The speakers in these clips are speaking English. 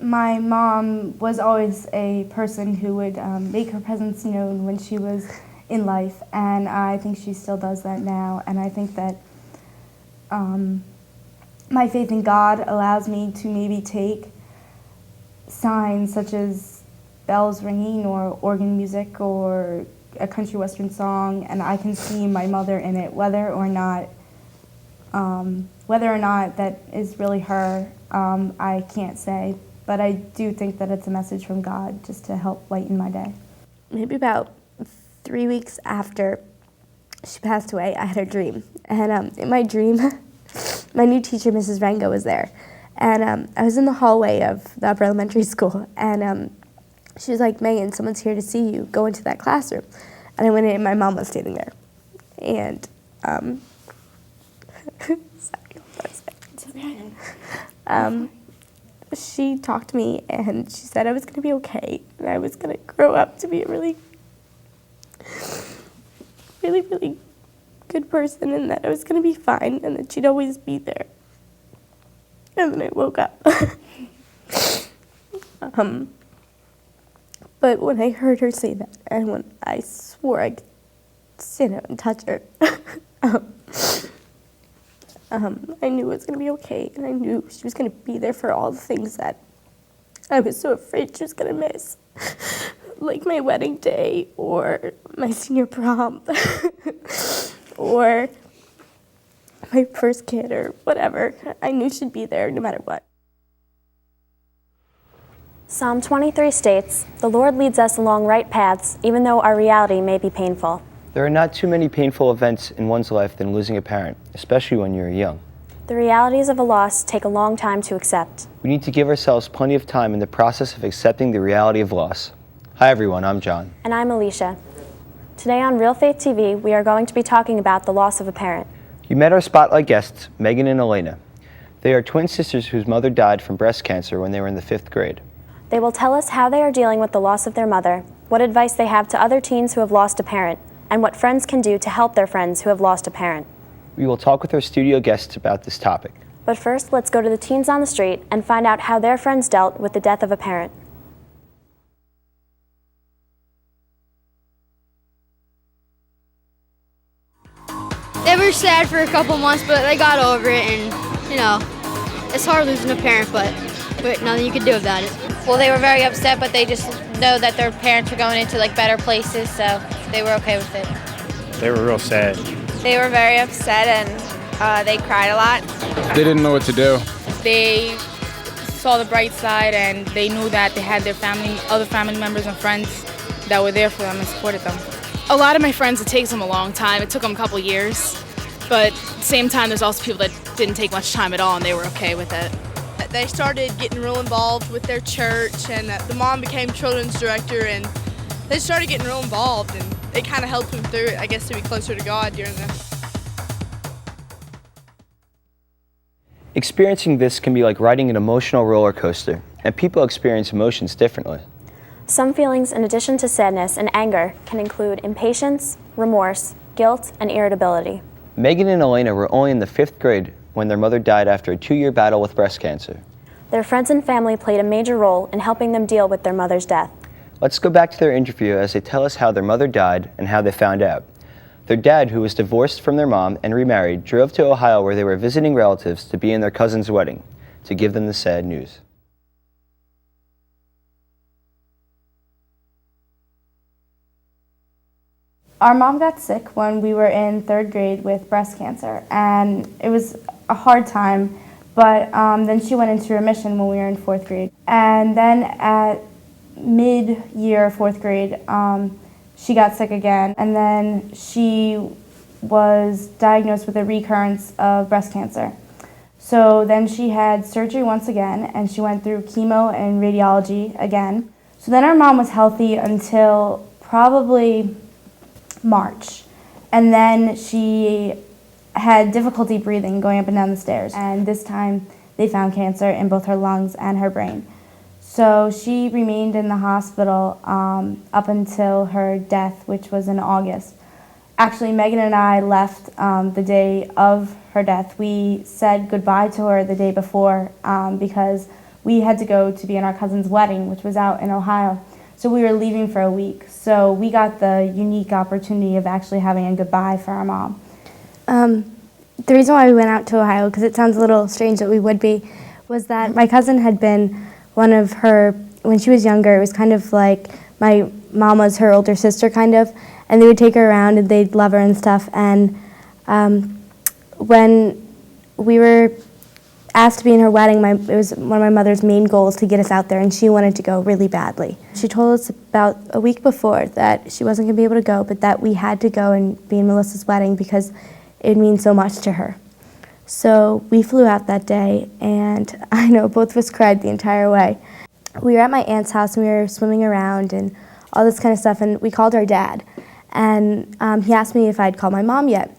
My mom was always a person who would make her presence known when she was in life, and I think she still does that now. And I think that my faith in God allows me to maybe take signs such as bells ringing or organ music or a country western song, and I can see my mother in it, whether or not that is really her, I can't say. But I do think that it's a message from God just to help lighten my day. Maybe about 3 weeks after she passed away, I had a dream. And in my dream, my new teacher, Mrs. Rango, was there. And I was in the hallway of the upper elementary school, and she was like, "Megan, someone's here to see you. Go into that classroom." And I went in, and my mom was standing there. And, she talked to me, and she said I was going to be okay, and I was going to grow up to be a really, really, really good person, and that I was going to be fine, and that she'd always be there. And then I woke up. But when I heard her say that, and when I swore I could stand up and touch her, I knew it was going to be okay, and I knew she was going to be there for all the things that I was so afraid she was going to miss, like my wedding day, or my senior prom, or my first kid, or whatever. I knew she'd be there no matter what. Psalm 23 states, "The Lord leads us along right paths, even though our reality may be painful." There are not too many painful events in one's life than losing a parent, especially when you're young. The realities of a loss take a long time to accept. We need to give ourselves plenty of time in the process of accepting the reality of loss. Hi everyone, I'm John. And I'm Alicia. Today on Real Faith TV, we are going to be talking about the loss of a parent. You met our spotlight guests, Megan and Elena. They are twin sisters whose mother died from breast cancer when they were in the 5th grade. They will tell us how they are dealing with the loss of their mother, what advice they have to other teens who have lost a parent, and what friends can do to help their friends who have lost a parent. We will talk with our studio guests about this topic. But first, let's go to the teens on the street and find out how their friends dealt with the death of a parent. They were sad for a couple months, but they got over it, and, you know, it's hard losing a parent, but nothing you can do about it. Well, they were very upset, but they just know that their parents were going into like better places, so they were okay with it. They were real sad. They were very upset, and they cried a lot. They didn't know what to do. They saw the bright side, and they knew that they had their family, other family members and friends that were there for them and supported them. A lot of my friends, it takes them a long time. It took them a couple years, but at the same time, there's also people that didn't take much time at all, and they were okay with it. They started getting real involved with their church, and the mom became children's director, and they started getting real involved, and it kind of helped them through it, I guess, to be closer to God during this. Experiencing this can be like riding an emotional roller coaster, and people experience emotions differently. Some feelings, in addition to sadness and anger, can include impatience, remorse, guilt, and irritability. Megan and Elena were only in the 5th grade when their mother died after a 2-year battle with breast cancer. Their friends and family played a major role in helping them deal with their mother's death. Let's go back to their interview as they tell us how their mother died and how they found out. Their dad, who was divorced from their mom and remarried, drove to Ohio where they were visiting relatives to be in their cousin's wedding, to give them the sad news. Our mom got sick when we were in 3rd grade with breast cancer, and it was a hard time, but then she went into remission when we were in 4th grade. And then at mid-year 4th grade, she got sick again, and then she was diagnosed with a recurrence of breast cancer. So then she had surgery once again, and she went through chemo and radiology again. So then our mom was healthy until probably March, and then she had difficulty breathing going up and down the stairs, and this time they found cancer in both her lungs and her brain. So she remained in the hospital up until her death, which was in August. Actually, Megan and I left the day of her death. We said goodbye to her the day before because we had to go to be in our cousin's wedding, which was out in Ohio. So we were leaving for a week. So we got the unique opportunity of actually having a goodbye for our mom. The reason why we went out to Ohio, because it sounds a little strange that we would be, was that my cousin had been one of her, when she was younger, it was kind of like my mom was her older sister, kind of, and they would take her around and they'd love her and stuff. And when we were asked to be in her wedding, it was one of my mother's main goals to get us out there, and she wanted to go really badly. She told us about a week before that she wasn't going to be able to go, but that we had to go and be in Melissa's wedding because it means so much to her. So we flew out that day, and I know both of us cried the entire way. We were at my aunt's house, and we were swimming around and all this kind of stuff, and we called our dad. And he asked me if I'd called my mom yet.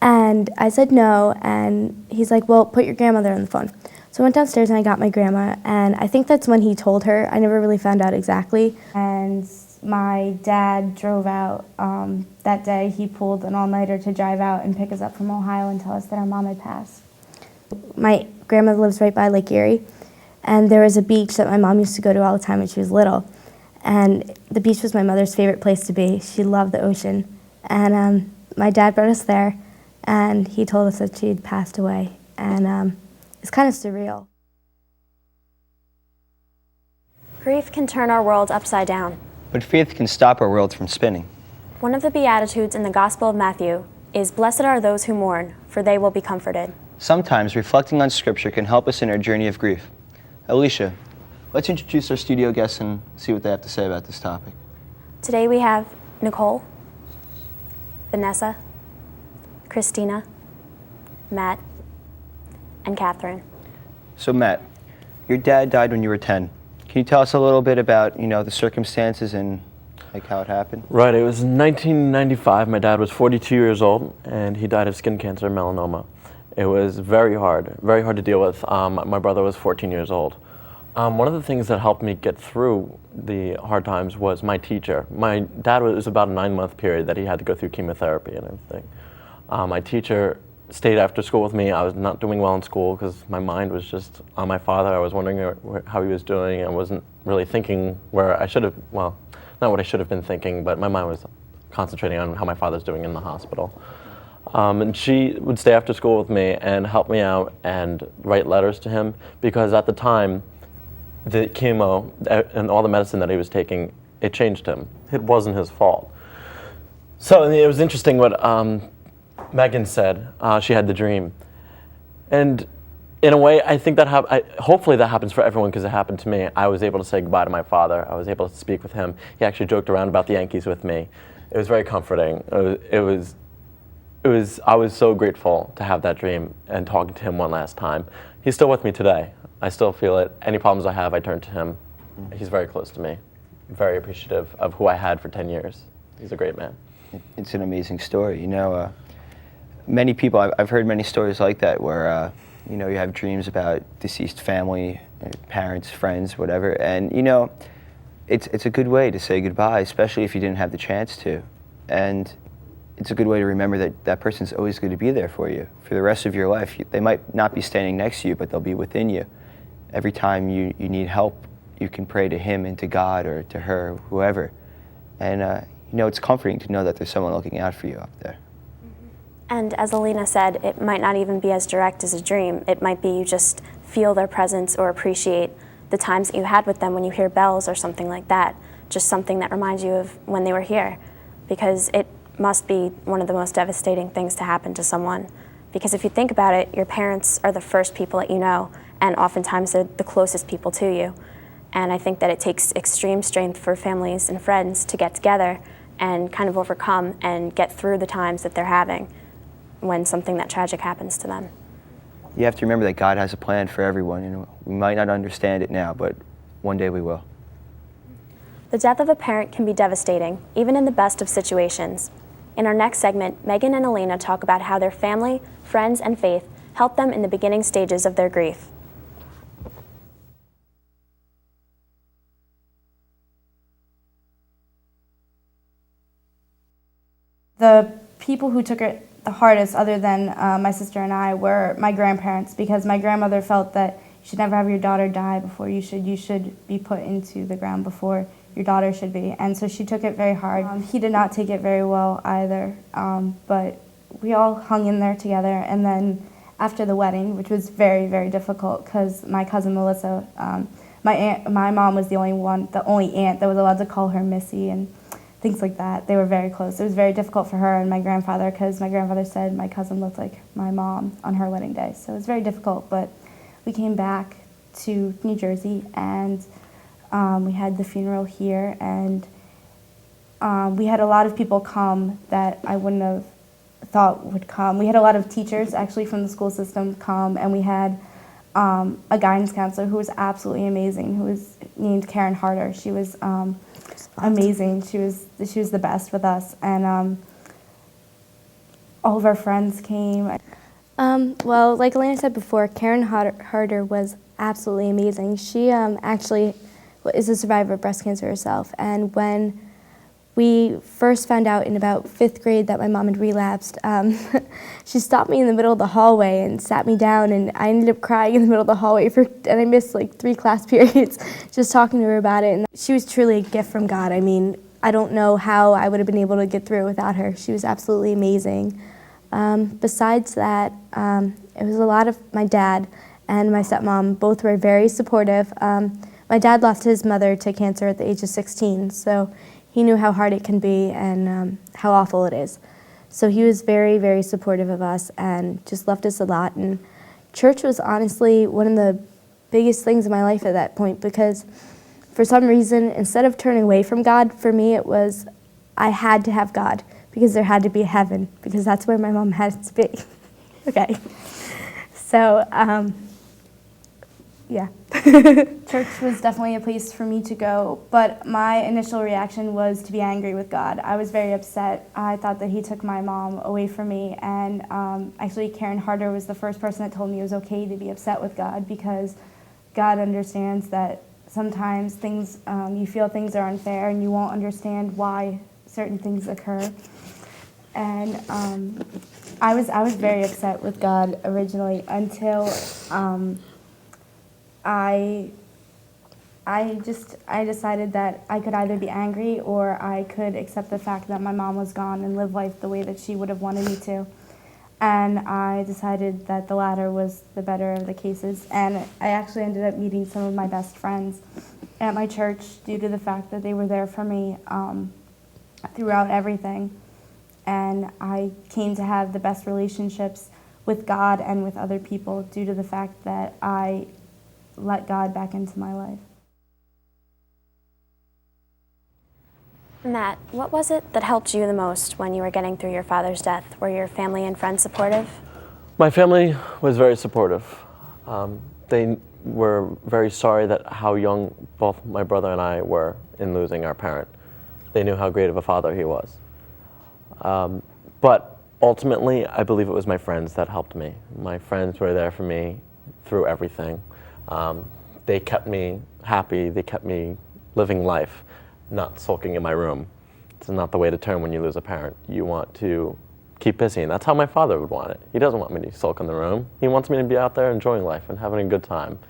And I said no, and he's like, well, put your grandmother on the phone. So I went downstairs and I got my grandma, and I think that's when he told her. I never really found out exactly. And my dad drove out that day. He pulled an all-nighter to drive out and pick us up from Ohio and tell us that our mom had passed. My grandmother lives right by Lake Erie, and there was a beach that my mom used to go to all the time when she was little. And the beach was my mother's favorite place to be. She loved the ocean. And my dad brought us there, and he told us that she had passed away. And it's kind of surreal. Grief can turn our world upside down. But faith can stop our world from spinning. One of the Beatitudes in the Gospel of Matthew is, "Blessed are those who mourn, for they will be comforted." Sometimes reflecting on Scripture can help us in our journey of grief. Alicia, let's introduce our studio guests and see what they have to say about this topic. Today we have Nicole, Vanessa, Christina, Matt, and Catherine. So Matt, your dad died when you were 10. Can you tell us a little bit about, the circumstances and how it happened? Right, it was 1995. My dad was 42 years old, and he died of skin cancer and melanoma. It was very hard to deal with. My brother was 14 years old. One of the things that helped me get through the hard times was my teacher. My dad was about a 9-month period that he had to go through chemotherapy and everything. My teacher stayed after school with me. I was not doing well in school because my mind was just on my father. I was wondering how he was doing. I wasn't really thinking where I should have, well, not what I should have been thinking, but my mind was concentrating on how my father's doing in the hospital. And she would stay after school with me and help me out and write letters to him, because at the time, the chemo and all the medicine that he was taking, it changed him. It wasn't his fault. So it was interesting what Megan said. She had the dream. And in a way, I think that hopefully that happens for everyone, because it happened to me. I was able to say goodbye to my father. I was able to speak with him. He actually joked around about the Yankees with me. It was very comforting. I was so grateful to have that dream and talking to him one last time. He's still with me today. I still feel it. Any problems I have, I turn to him. He's very close to me. Very appreciative of who I had for 10 years. He's a great man. It's an amazing story. Many people, I've heard many stories like that where, you have dreams about deceased family, parents, friends, whatever. And, it's a good way to say goodbye, especially if you didn't have the chance to. And it's a good way to remember that that person's always going to be there for you for the rest of your life. They might not be standing next to you, but they'll be within you. Every time you need help, you can pray to him and to God or to her, whoever. And, it's comforting to know that there's someone looking out for you up there. And as Alina said, it might not even be as direct as a dream. It might be you just feel their presence or appreciate the times that you had with them when you hear bells or something like that. Just something that reminds you of when they were here. Because it must be one of the most devastating things to happen to someone. Because if you think about it, your parents are the first people that you know, and oftentimes they're the closest people to you. And I think that it takes extreme strength for families and friends to get together and kind of overcome and get through the times that they're having when something that tragic happens to them. You have to remember that God has a plan for everyone. We might not understand it now, but one day we will. The death of a parent can be devastating, even in the best of situations. In our next segment, Megan and Elena talk about how their family, friends, and faith helped them in the beginning stages of their grief. The people who took it the hardest, other than my sister and I, were my grandparents, because my grandmother felt that you should never have your daughter die before you should be put into the ground before your daughter should be. And so she took it very hard. He did not take it very well either, but we all hung in there together. And then after the wedding, which was very, very difficult because my cousin Melissa, my mom was the only aunt that was allowed to call her Missy and things like that. They were very close. It was very difficult for her and my grandfather because my grandfather said my cousin looked like my mom on her wedding day. So it was very difficult, but we came back to New Jersey and we had the funeral here, and we had a lot of people come that I wouldn't have thought would come. We had a lot of teachers actually from the school system come, and we had a guidance counselor who was absolutely amazing, who was named Karen Harder. She was amazing. She was the best with us, and all of our friends came. Well, like Elena said before, Karen Harder was absolutely amazing. She actually is a survivor of breast cancer herself, and when we first found out in about 5th grade that my mom had relapsed, she stopped me in the middle of the hallway and sat me down, and I ended up crying in the middle of the hallway and I missed like 3 class periods just talking to her about it. And she was truly a gift from God. I mean, I don't know how I would have been able to get through it without her. She was absolutely amazing. Besides that, it was a lot of my dad and my stepmom. Both were very supportive. My dad lost his mother to cancer at the age of 16, so he knew how hard it can be and how awful it is. So he was very, very supportive of us and just loved us a lot. And church was honestly one of the biggest things in my life at that point, because for some reason, instead of turning away from God, for me it was I had to have God, because there had to be a heaven, because that's where my mom had to be. Okay. So, yeah. Church was definitely a place for me to go, but my initial reaction was to be angry with God. I was very upset. I thought that he took my mom away from me, and actually Karen Harder was the first person that told me it was okay to be upset with God, because God understands that sometimes things, you feel things are unfair and you won't understand why certain things occur. And I was very upset with God originally until I decided that I could either be angry or I could accept the fact that my mom was gone and live life the way that she would have wanted me to. And I decided that the latter was the better of the cases. And I actually ended up meeting some of my best friends at my church due to the fact that they were there for me throughout everything. And I came to have the best relationships with God and with other people due to the fact that I let God back into my life. Matt, what was it that helped you the most when you were getting through your father's death? Were your family and friends supportive? My family was very supportive. They were very sorry that how young both my brother and I were in losing our parent. They knew how great of a father he was. But ultimately, I believe it was my friends that helped me. My friends were there for me through everything. They kept me happy, they kept me living life, not sulking in my room. It's not the way to turn when you lose a parent. You want to keep busy, and that's how my father would want it. He doesn't want me to sulk in the room. He wants me to be out there enjoying life and having a good time.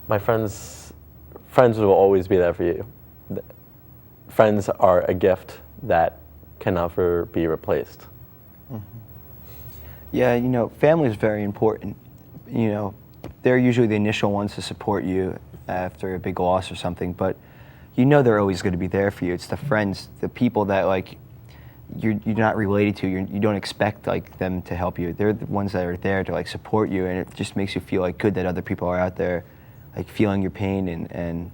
My friends will always be there for you. Friends are a gift that can never be replaced. Mm-hmm. Yeah, you know, family is very important. You know, they're usually the initial ones to support you after a big loss or something, but you know they're always going to be there for you. It's the friends, the people that like you're not related to, you don't expect like them to help you. They're the ones that are there to like support you, and it just makes you feel like good that other people are out there like feeling your pain and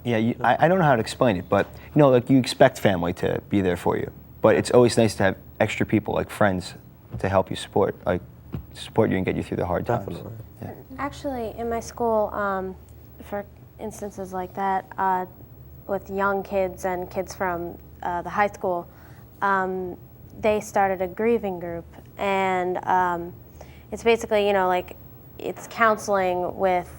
yeah, I don't know how to explain it, but you know, like you expect family to be there for you, but it's always nice to have extra people like friends to help you support you and get you through the hard times. Definitely. Yeah. Actually, in my school, for instances like that, with young kids and kids from the high school, they started a grieving group, and it's basically, you know, like it's counseling with.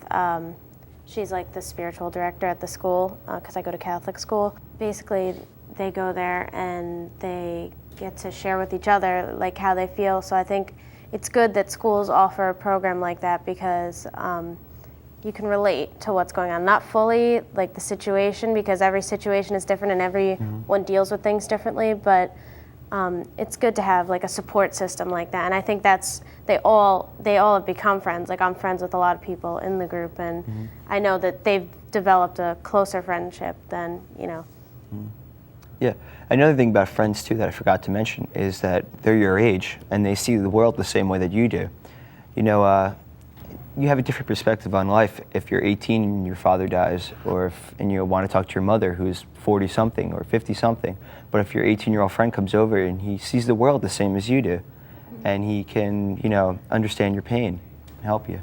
She's like the spiritual director at the school, because I go to Catholic school. Basically, they go there and they get to share with each other like how they feel. So I think it's good that schools offer a program like that because you can relate to what's going on. Not fully like the situation, because every situation is different and everyone deals with things differently, but it's good to have like a support system like that. And I think they all have become friends. Like I'm friends with a lot of people in the group, and I know that they've developed a closer friendship than, you know. Yeah, another thing about friends too that I forgot to mention is that they're your age and they see the world the same way that you do. You know, you have a different perspective on life if you're 18 and your father dies, and you want to talk to your mother who's 40 something or 50 something. But if your 18-year-old friend comes over and he sees the world the same as you do, and he can, you know, understand your pain and help you.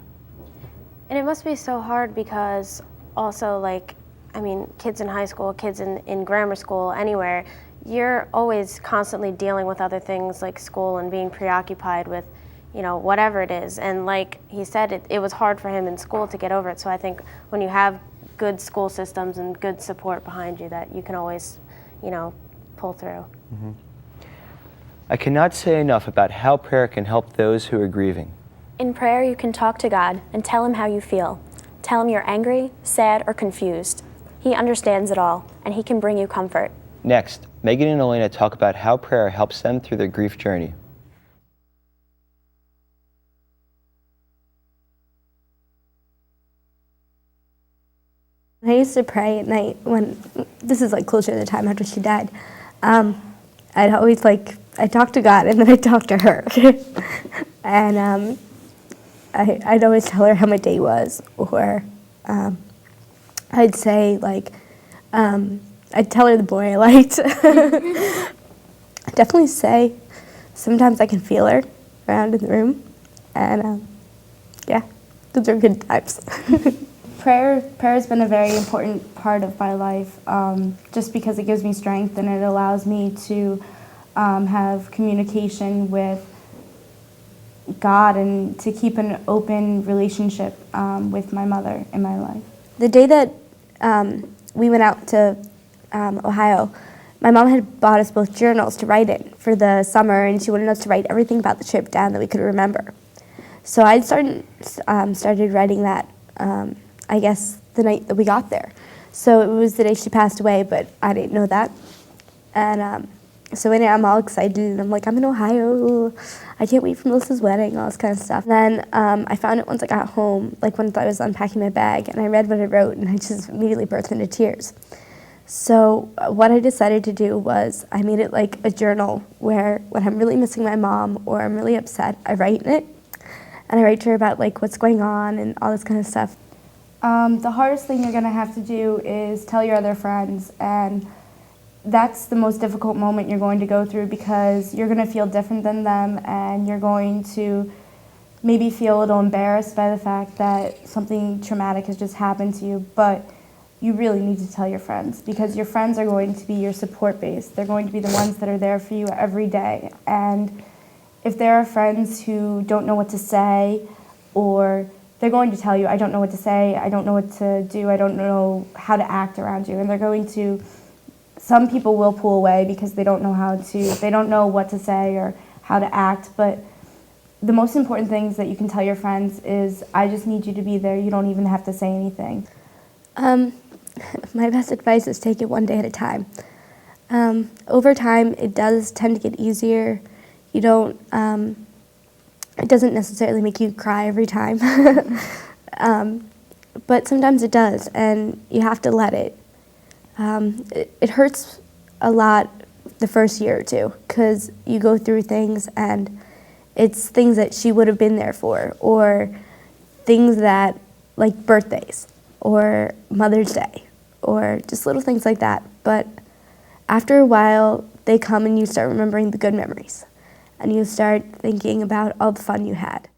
And it must be so hard because also, like, I mean, kids in high school, kids in grammar school, anywhere, you're always constantly dealing with other things like school and being preoccupied with, you know, whatever it is. And like he said, it was hard for him in school to get over it. So I think when you have good school systems and good support behind you, that you can always, you know, pull through. I cannot say enough about how prayer can help those who are grieving. In prayer, you can talk to God and tell him how you feel. Tell him you're angry, sad, or confused. He understands it all, and he can bring you comfort. Next, Megan and Elena talk about how prayer helps them through their grief journey. I used to pray at night when, this is like closer to the time after she died. I'd always I'd talk to God and then I'd talk to her. And I'd always tell her how my day was, or I'd say I'd tell her the boy I liked. I'd definitely say sometimes I can feel her around in the room, and yeah, those are good times. Prayer has been a very important part of my life, just because it gives me strength and it allows me to have communication with God and to keep an open relationship with my mother in my life. The day that we went out to Ohio, my mom had bought us both journals to write in for the summer, and she wanted us to write everything about the trip down that we could remember. So I started writing that, I guess, the night that we got there. So it was the day she passed away, but I didn't know that. And so in it, I'm all excited, and I'm like, I'm in Ohio. I can't wait for Melissa's wedding, all this kind of stuff. Then I found it once I got home, like once I was unpacking my bag, and I read what I wrote, and I just immediately burst into tears. So what I decided to do was I made it like a journal where when I'm really missing my mom or I'm really upset, I write in it, and I write to her about like what's going on and all this kind of stuff. The hardest thing you're gonna have to do is tell your other friends, and that's the most difficult moment you're going to go through because you're going to feel different than them, and you're going to maybe feel a little embarrassed by the fact that something traumatic has just happened to you, but you really need to tell your friends because your friends are going to be your support base. They're going to be the ones that are there for you every day. And if there are friends who don't know what to say, or they're going to tell you, I don't know what to say, I don't know what to do, I don't know how to act around you, and they're going to, some people will pull away because they don't know what to say or how to act, but the most important things that you can tell your friends is, I just need you to be there, you don't even have to say anything. My best advice is take it one day at a time. Over time, it does tend to get easier. You don't, it doesn't necessarily make you cry every time, but sometimes it does, and you have to let it. It hurts a lot the first year or two because you go through things and it's things that she would have been there for, or things that, like birthdays or Mother's Day or just little things like that. But after a while, they come and you start remembering the good memories and you start thinking about all the fun you had.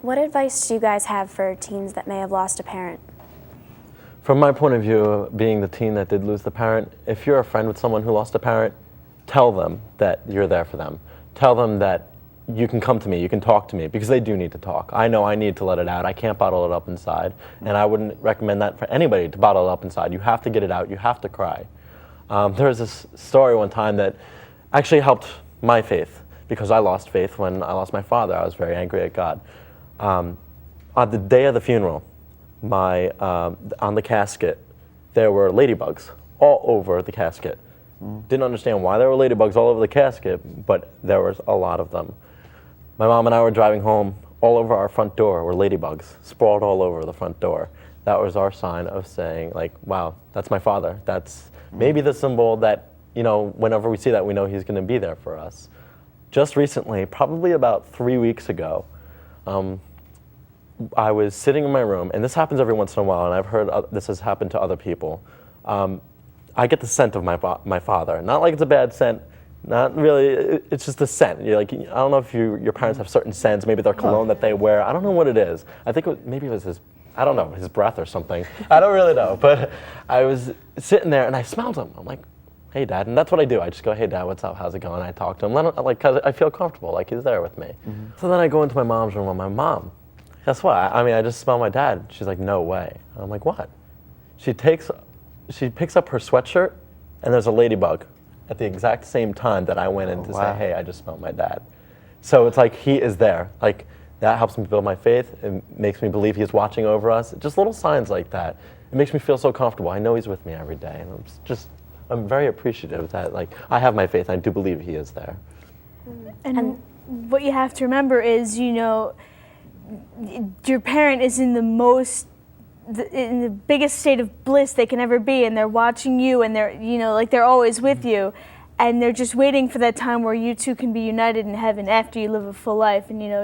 What advice do you guys have for teens that may have lost a parent? From my point of view, being the teen that did lose the parent, if you're a friend with someone who lost a parent, tell them that you're there for them. Tell them that you can come to me, you can talk to me, because they do need to talk. I know I need to let it out. I can't bottle it up inside, and I wouldn't recommend that for anybody to bottle it up inside. You have to get it out. You have to cry. There was this story one time that actually helped my faith, because I lost faith when I lost my father. I was very angry at God. On the day of the funeral, on the casket, there were ladybugs all over the casket. Didn't understand why there were ladybugs all over the casket, but there was a lot of them. My mom and I were driving home. All over our front door were ladybugs, sprawled all over the front door. That was our sign of saying, like, wow, that's my father. That's maybe the symbol that, you know, whenever we see that, we know he's going to be there for us. Just recently, probably about 3 weeks ago, I was sitting in my room, and this happens every once in a while, and I've heard this has happened to other people. I get the scent of my father. Not like it's a bad scent, not really, it's just a scent. You're like, I don't know if your parents have certain scents, maybe their cologne that they wear, I don't know what it is. I think maybe it was his, I don't know, his breath or something. I don't really know, but I was sitting there and I smelled him. I'm like, hey Dad, and that's what I do. I just go, hey Dad, what's up, how's it going? I talk to him, cause I feel comfortable, like he's there with me. So then I go into my mom's room, and my mom, guess what? I just smell my dad. She's like, no way. I'm like, what? She picks up her sweatshirt, and there's a ladybug at the exact same time that I went in to say, hey, I just smelled my dad. So it's like he is there. Like that helps me build my faith. It makes me believe he's watching over us. Just little signs like that. It makes me feel so comfortable. I know he's with me every day, and I'm very appreciative that like I have my faith. I do believe he is there. And what you have to remember is, you know, your parent is in in the biggest state of bliss they can ever be, and they're watching you, and they're, you know, like they're always with you, and they're just waiting for that time where you two can be united in heaven after you live a full life, and you know,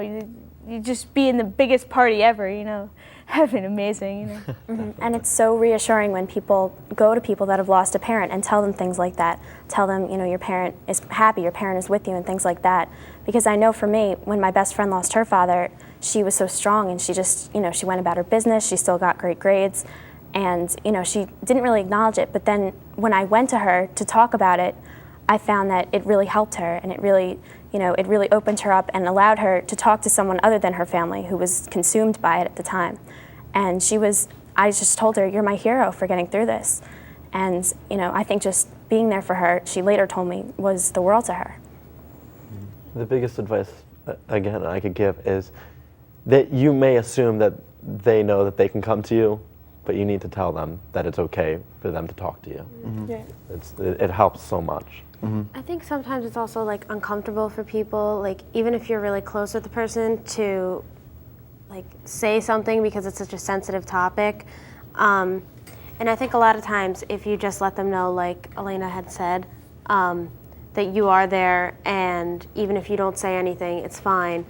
you just be in the biggest party ever, you know. Heaven, amazing, you know. And it's so reassuring when people go to people that have lost a parent and tell them things like that. Tell them, you know, your parent is happy, your parent is with you, and things like that. Because I know for me, when my best friend lost her father, she was so strong, and she just, you know, she went about her business, she still got great grades, and, you know, she didn't really acknowledge it. But then when I went to her to talk about it, I found that it really helped her, and it really, you know, it really opened her up and allowed her to talk to someone other than her family who was consumed by it at the time. And I just told her, you're my hero for getting through this. And, you know, I think just being there for her, she later told me, was the world to her. The biggest advice, again, I could give is that you may assume that they know that they can come to you, but you need to tell them that it's okay for them to talk to you. Yeah. It helps so much. I think sometimes it's also like uncomfortable for people, like even if you're really close with the person, to like say something because it's such a sensitive topic. And I think a lot of times if you just let them know, like Elena had said, that you are there, and even if you don't say anything, it's fine.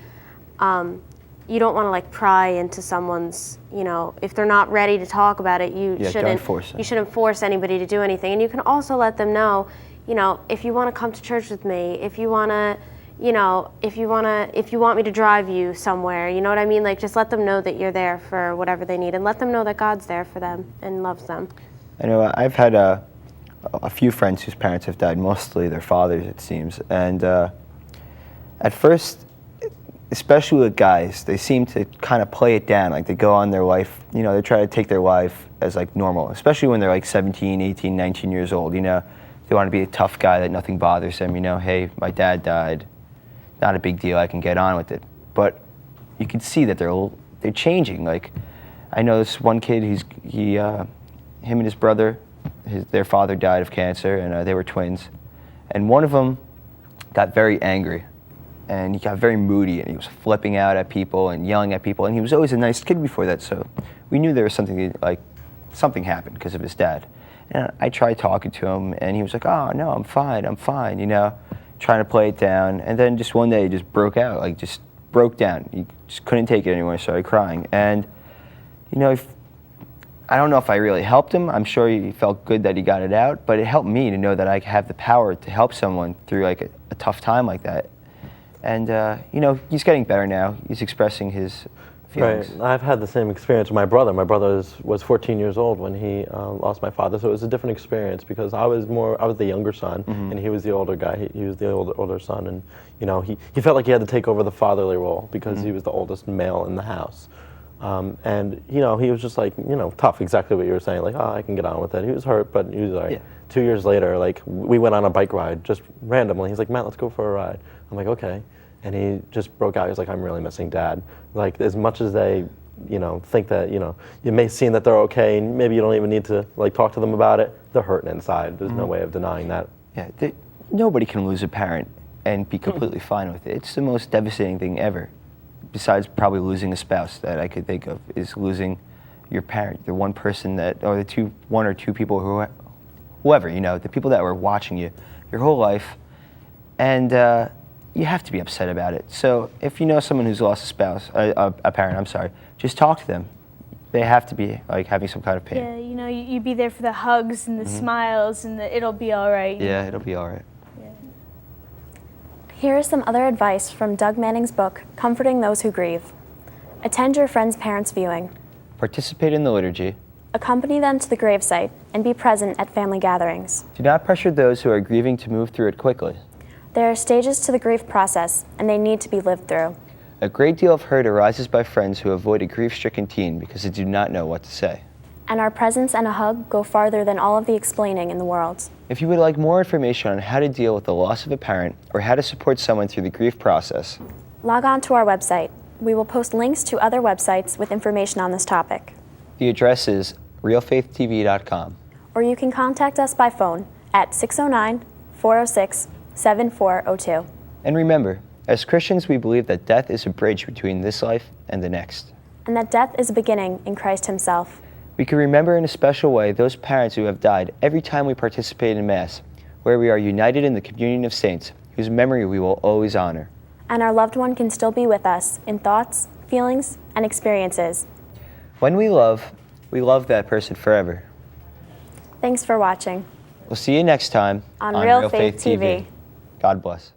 You don't want to like pry into someone's, you know, if they're not ready to talk about it, you shouldn't force anybody to do anything. And you can also let them know, you know, if you want to come to church with me, if you want to, you know, if you want me to drive you somewhere, you know what I mean? Like just let them know that you're there for whatever they need, and let them know that God's there for them and loves them. I know I've had a few friends whose parents have died, mostly their fathers, it seems. And at first, especially with guys, they seem to kind of play it down. Like they go on their life, you know, they try to take their life as like normal, especially when they're like 17, 18, 19 years old, you know. They want to be a tough guy that nothing bothers them, you know. Hey, my dad died. Not a big deal, I can get on with it. But you can see that they're changing. Like, I know this one kid, him and his brother, their father died of cancer, and they were twins. And one of them got very angry, and he got very moody, and he was flipping out at people and yelling at people, and he was always a nice kid before that, so we knew there was something happened because of his dad. And I tried talking to him, and he was like, oh, no, I'm fine, you know, trying to play it down. And then just one day he just broke out, like just broke down. He just couldn't take it anymore, started crying. And, you know, I don't know if I really helped him. I'm sure he felt good that he got it out, but it helped me to know that I have the power to help someone through like a tough time like that. And, you know, he's getting better now. He's expressing his feelings. Right. I've had the same experience with my brother. My brother was 14 years old when he lost my father, so it was a different experience because I was the younger son, and he was the older guy. He was the older son, and you know, he felt like he had to take over the fatherly role because he was the oldest male in the house. And you know, he was just like, you know, tough, exactly what you were saying, like, oh, I can get on with it. He was hurt, but he was like, 2 years later, like, we went on a bike ride just randomly. He's like, Matt, let's go for a ride. I'm like, okay. And he just broke out. He's like, I'm really missing Dad. Like, as much as they, think that, you may seem that they're okay, and maybe you don't even need to, like, talk to them about it, they're hurting inside. There's no way of denying that. Yeah, nobody can lose a parent and be completely fine with it. It's the most devastating thing ever. Besides probably losing a spouse that I could think of, is losing your parent, the one person that, or one or two people whoever, the people that were watching you your whole life, and you have to be upset about it. So if you know someone who's lost a spouse, a parent, I'm sorry, just talk to them. They have to be like having some kind of pain. Yeah, you be there for the hugs and the smiles, and it'll be all right. Yeah, it'll be all right. Here is some other advice from Doug Manning's book, Comforting Those Who Grieve. Attend your friend's parents' viewing. Participate in the liturgy. Accompany them to the gravesite and be present at family gatherings. Do not pressure those who are grieving to move through it quickly. There are stages to the grief process, and they need to be lived through. A great deal of hurt arises by friends who avoid a grief-stricken teen because they do not know what to say. And our presence and a hug go farther than all of the explaining in the world. If you would like more information on how to deal with the loss of a parent or how to support someone through the grief process, log on to our website. We will post links to other websites with information on this topic. The address is realfaithtv.com. Or you can contact us by phone at 609-406-7402. And remember, as Christians, we believe that death is a bridge between this life and the next. And that death is a beginning in Christ Himself. We can remember in a special way those parents who have died every time we participate in Mass, where we are united in the communion of saints, whose memory we will always honor. And our loved one can still be with us in thoughts, feelings, and experiences. When we love that person forever. Thanks for watching. We'll see you next time on Real Faith TV. God bless.